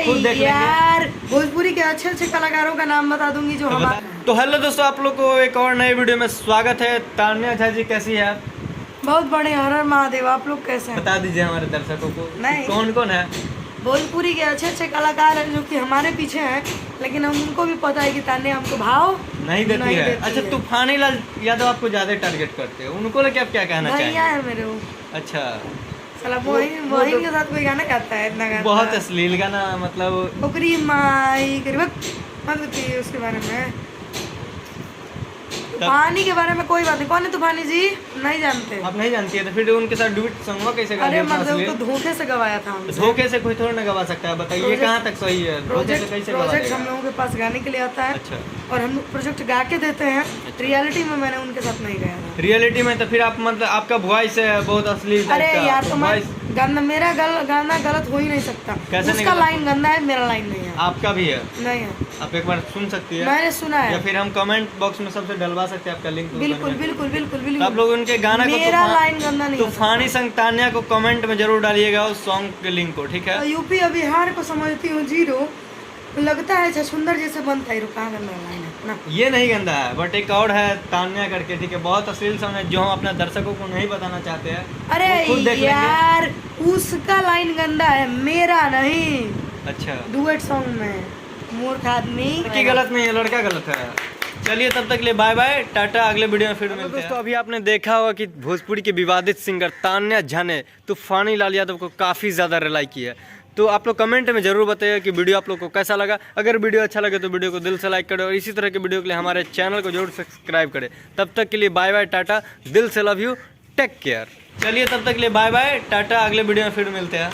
खुद देख लेंगे। यार भोजपुरी के अच्छे अच्छे कलाकारों का नाम बता दूंगी जो हमारे। तो हेलो दोस्तों, आप लोग को एक और नए वीडियो में स्वागत है। तान्या झा जी कैसी है आप? बहुत बड़े हर हर महादेव। आप लोग कैसे हैं? बता दीजिए हमारे दर्शकों को नहीं। कौन कौन है। भोजपुरी के अच्छे अच्छे कलाकार हैं जो कि हमारे पीछे हैं, लेकिन हम उनको भी पता है कि तान्या हमको भाव नहीं देती है। अच्छा, तूफानी लाल यादव आपको ज्यादा टारगेट करते हैं, उनको लेके आप क्या कहना भैया चाहिए? है मेरे वो। अच्छा, साला वही के साथ कोई गाना गाता है, इतना गाना बहुत अश्लील गाना, मतलब ओकरी माई करीब मत बताइए उसके बारे में। तूफानी के बारे में कोई बात नहीं। कौन है तूफानी जी? नहीं जानते आप नहीं जानती है तो फिर उनके साथ डुएट सॉन्ग कैसे गा अरे दिया? मतलब तो धोखे से गवाया था हमसे। धोखे से कोई थोड़ा ना गवा सकता है, बताइए कहाँ तक सही है? धोखे से कैसे गवा प्रोजेक्ट देगा? हम लोगों के पास गाने के लिए आता है। अच्छा, और हम लोग प्रोजेक्ट गा के देते हैं। रियलिटी में मैंने उनके साथ नहीं गया था। रियलिटी में तो फिर आप मतलब आपका वॉइस है बहुत अश्लील टाइप अरे का। यार तो मैं वॉइस गाना मेरा गाना गलत हो ही नहीं सकता। कैसे नहीं उसका गलत? लाइन गंदा है, मेरा लाइन नहीं है। आपका भी है, नहीं है, आप एक बार सुन सकती है मैंने सुना या है। फिर हम कमेंट बॉक्स में सबसे डलवा सकते हैं आपका लिंक। बिल्कुल बिल्कुल बिल्कुल तो बिल्कुल। आप लोग उनके गाना को मेरा लाइन गंदा नहीं हो तूफानी संग तान्या को कमेंट में जरूर डालिएगा उस सॉन्ग के लिंक को, ठीक है? सकता। यूपी और बिहार को समझती हूँ जीरो। लगता है छछुंदर जैसे बनता है। कहाँ गंदा लाइन है ना? ये नहीं गंदा है, बट एक और है तान्या करके, ठीक है? बहुत अश्लील सॉन्ग है जो हम अपने दर्शकों को नहीं बताना चाहते हैं। अरे वो खुद देख लेंगे। यार उसका लाइन गंदा है, मेरा नहीं। अच्छा, डुएट सॉन्ग में मूर्ख आदमी लड़की गलत नहीं है, लड़का गलत है। चलिए तब तक के लिए बाय बाय, टाटा। अगले वीडियो में फिर मिलते हैं। दोस्तों अभी आपने देखा होगा कि भोजपुरी के विवादित सिंगर तान्या झा ने तूफानी लाल यादव को काफ़ी ज़्यादा रिलाई की है। तो आप लोग कमेंट में जरूर बताइए कि वीडियो आप लोग को कैसा लगा। अगर वीडियो अच्छा लगे तो वीडियो को दिल से लाइक करें और इसी तरह के वीडियो के लिए हमारे चैनल को जरूर सब्सक्राइब करें। तब तक के लिए बाय बाय, टाटा, दिल से लव यू, टेक केयर। चलिए तब तक के लिए बाय बाय, टाटा। अगले वीडियो में फिर मिलते हैं।